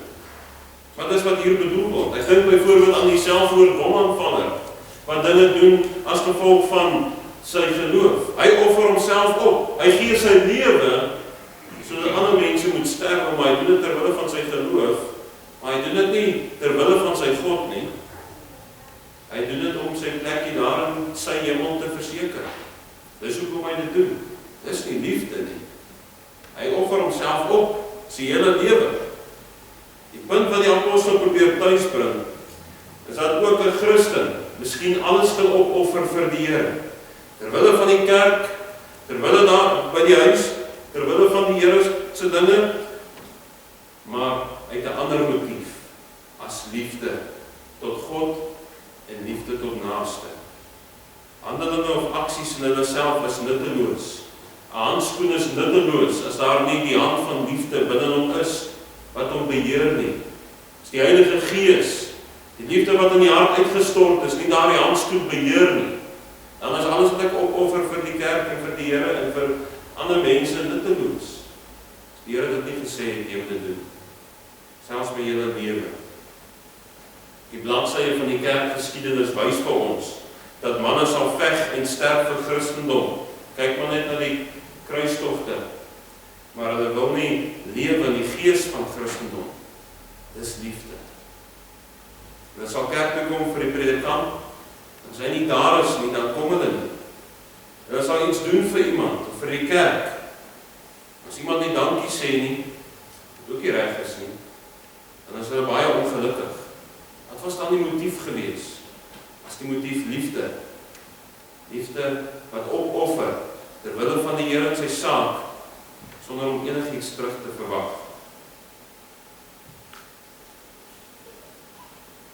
Maar dis wat hier bedoel word. Ek dink byvoorbeeld aan die selfmoordbomaanvaller wat dinge doen as gevolg van sy geloof. Hy offer homself op. Hy gee sy lewe sodat ander mense moet sterf, maar hy doen dit ter wille van sy geloof. Maar hy doen dit nie ter wille van sy God nie. Hy doen dit om sy plekkie daar in sy hemel te verseker. Dis hoekom hy dit doen. Dis nie liefde nie. Hy offer homself op, sy hele lewe. Die punt wat die apostel probeer tuisbring, is dat ook 'n Christen miskien alles wil opoffer vir die Here. Terwille van die kerk, terwille daar by die huis, terwille van die Here se dinge, maar uit 'n ander motief, as liefde tot God en liefde tot naaste. Handelinge of aksies in hulle self is nutteloos. 'n Handskoen is nutteloos as daar nie die hand van liefde binne hom is wat hom beheer nie. As die Heilige Gees, die liefde wat in die hart uitgestort is, nie daar die handskoen beheer nie, dan is alles wat ek opoffer vir die kerk en vir die Here en vir ander mense nutteloos. Die Here het dit nie gesê het jy moet dit doen. Selfs by julle lewe. Die bladsye van die kerkgeskiedenis wys vir ons dat manne sal veg en sterf vir Christendom. Kyk maar net na die kruistogte. Maar hulle wil nie lewe in die gees van Christendom. Dis liefde. En as al kerk toe kom vir die predikant, as hy nie daar is nie, dan kom hulle nie. En as hy iets doen vir iemand, of vir die kerk, as iemand nie dankie sê nie, wat ook nie reg is nie, dan is hulle baie ongelukkig. Wat was dan die motief gewees? As die motief liefde. Liefde wat opoffer, terwille van die Here en sy saak, sonder om enigiets terug te verwag.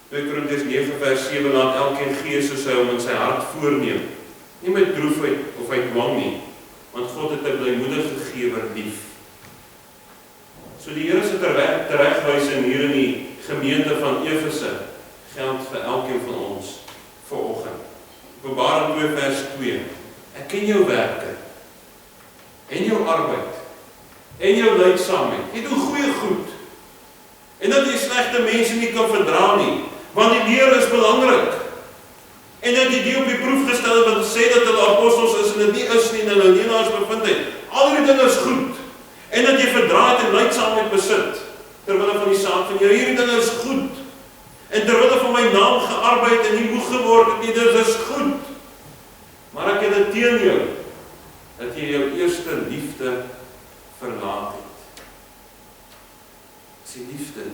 2 Korintiërs 9 vers 7 laat elkeen gee soos hy hom in sy hart voorneem. Nie met droefheid of uit dwang nie, want God het 'n blymoedige gewer lief. So die Here se teregwysing hier in die gemeente van Efese geld vir elkeen van ons vanoggend. Openbaring 2 vers 2. Ek ken jou werke en jou arbeid en jou lydsaamheid. Jy doen goeie goed. En dat jy slegte mense nie kan verdra nie, want die leer is belangrik. En dat jy die op die proef gestel het wat sê dat hulle apostels is en dit nie is nie en hulle leenaars bevind het. Al die dinge is goed. En dat jy verdraad en lydsaamheid besit terwille van die saak van jou. Hierdie dinge is goed. En terwille van my naam gearbeid en nie moeg geword het nie, dit is goed. Maar ek het dit teen jou, dat jy jou eerste liefde verlaat het. Dis die liefde.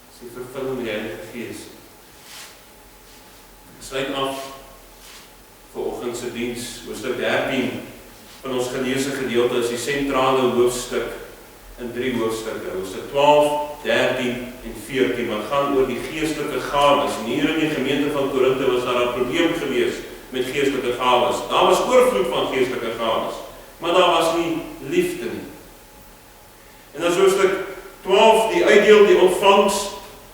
Dis die vervulling met die Heilige Gees. Ek sluit af vanoggend se diens, hoofstuk 13 van ons geleesde gedeelte is die sentrale hoofstuk in 3 hoofstukke. Hoofstuk 12, 13 en 14 wat gaan oor die geestelike gawes. En hier in die gemeente van Korinthe was daar 'n probleem gewees met geestelike gawes. Daar was oorvloed van geestelike gawes, maar daar was nie liefde nie. En as hoofstuk 12 die uitdeel, die ontvangs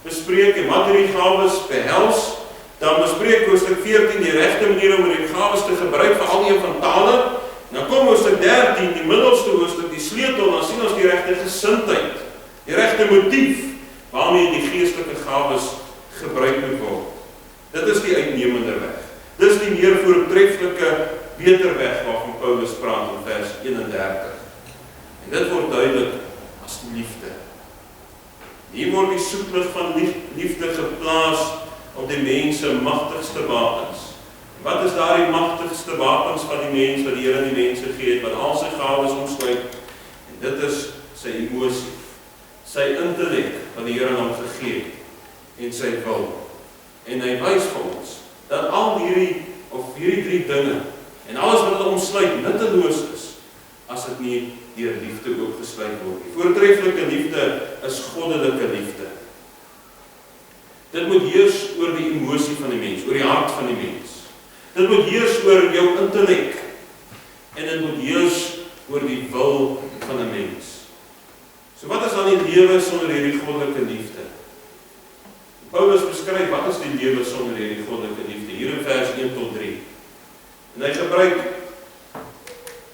bespreek en wat hierdie gawes behels, dan bespreek hoofstuk 14 die regte manier om hierdie gawes te gebruik, veral een van tale. Dan kom hoofstuk 13, die middelste hoofstuk, die sleutel, dan sien ons die regte gesindheid, die regte motief waarmee die geestelike gawes gebruik moet word. Dit is die uitnemende weg. Dis die meer voortreffelike beter weg waarvan Paulus praat in vers 31. En dit word duidelik as liefde. Hier word die soeklig van liefde geplaas op die mens se magtigste wapens. Wat is daar die magtigste wapens van die mens wat die Here in die mens gegee het, wat al sy gawes omsluit? En dit is sy emosie, sy intellek wat die Here hom gegee het en sy wil. En hy wys vir ons dat al hierdie of hierdie 3 dinge, en alles wat hulle omsluit, nutteloos is, as dit nie deur liefde ook gesluit word nie. Voortreffelike liefde is goddelike liefde. Dit moet heers oor die emosie van die mens, oor die hart van die mens. Dit moet heers oor jou intellek, en dit moet heers oor die wil van 'n mens. So wat is dan die lewe sonder hierdie goddelike liefde? Paulus beskryf wat is die lewe sonder hierdie goddelike liefde, hier in vers 1 tot 3. En hy gebruik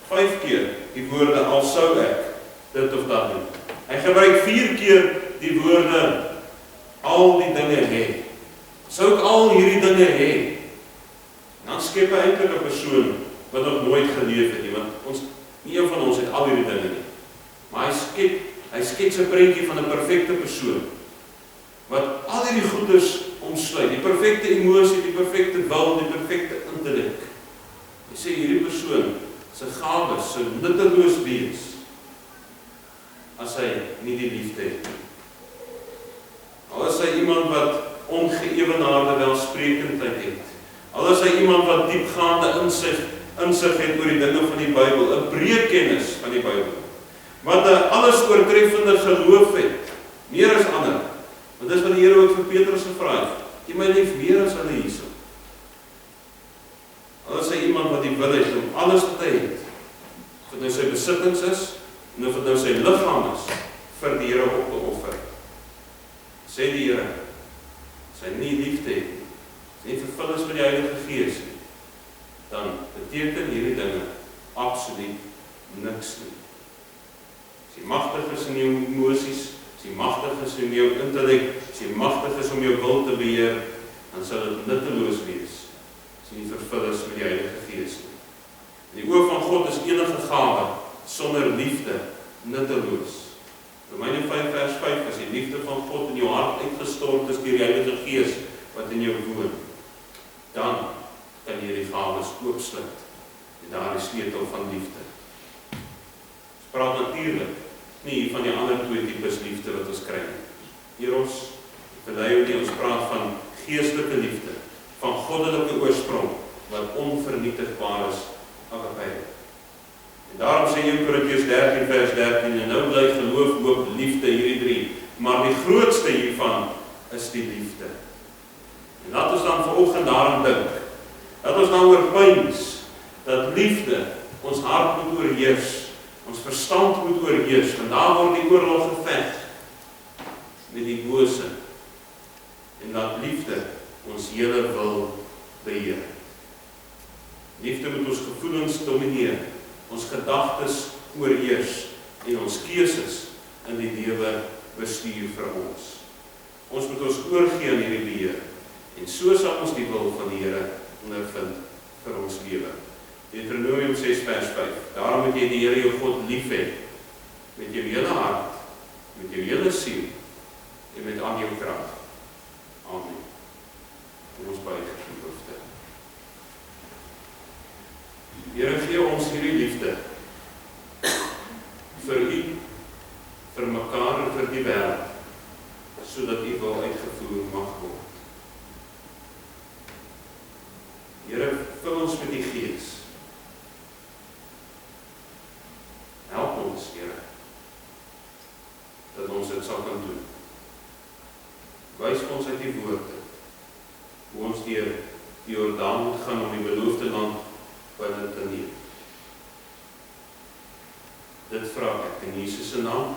5 keer die woorde al sou ek dit of dat doen. Hy gebruik 4 keer die woorde al die dinge hê. Sou ek al hierdie dinge hê? Dan skep hy eintlik 'n persoon wat nog nooit geleef het nie, want nie een van ons het al hierdie dinge nie. Maar hy skets 'n prentjie van 'n perfekte persoon wat al hierdie goeders omsluit, die perfekte emosie, die perfekte wil, die perfekte intellek. Hy sê hierdie persoon se gawes sou nutteloos wees as hy nie die liefde het nie. Al is hy iemand wat ongeëwenaarde welsprekendheid het, al is hy iemand wat diepgaande insig het oor die dinge van die Bybel, 'n breë kennis van die Bybel, wat 'n alles oortreffende geloof het, meer as ander. Want dis wat die Here ook vir Petrus gevra het, jy my lief meer as hulle hierso. Al is hy iemand wat die wil het om alles wat hy het, of dit nou sy besittings is, en of dit nou sy liggaam is, vir die Here op te offer. Sê die Here, as hy nie liefde het, as hy nie vervul is met die Heilige Gees nie, dan beteken hierdie dinge absoluut niks nie. As jy magtig is in jou emosies, as jy magtig is in jou intellek, as jy magtig is om jou wil te beheer, dan sal dit nutteloos wees, as jy nie vervul is met die Heilige Gees nie. In die oog van God is enige gawe sonder liefde nutteloos. Romeine 5 vers 5, as die liefde van God in jou hart uitgestort is deur die Heilige Gees wat in jou woon, dan kan jy die gawes oopsluit en daar die sleutel van liefde. Ons praat natuurlik nie van die ander 2 tipes liefde wat ons kry. Eros, Phileo, ons praat van geestelike liefde, van goddelike oorsprong wat onvernietigbaar is, agape. En daarom sê 1 Korintiërs 13 vers 13, en nou bly geloof, hoop, liefde, hierdie 3, maar die grootste hiervan is die liefde. En laat ons dan vanoggend daaraan dink, dat ons dan oorpyns, dat liefde ons hart moet oorheers, ons verstand moet oorheers, want daar word die oorlog geveg met die bose, en dat liefde ons hele wil beheer. Liefde moet ons gevoelens domineer, ons gedagtes oorheers en ons keuses in die lewe bestuur vir ons. Ons moet ons oorgee aan hierdie beheer en so sal ons die wil van die Here ondervind vir ons lewe. Deuteronomium 6 vers 5. Daarom moet jy die Here jou God lief hê met jou hele hart, met jou hele siel en met al jou krag. Amen. Kom ons buig die belofte. Here, gee ons hierdie liefde vir U, vir mekaar en vir die wêreld, sodat U wil uitgevoer mag word. Here, vul ons met die Gees. Help ons, Here, dat ons dit sal kan doen. Wys ons uit die woorde, hoe ons deur die Jordaan moet gaan om die beloofde land binne te neem. Dit vra ek in Jesus se naam.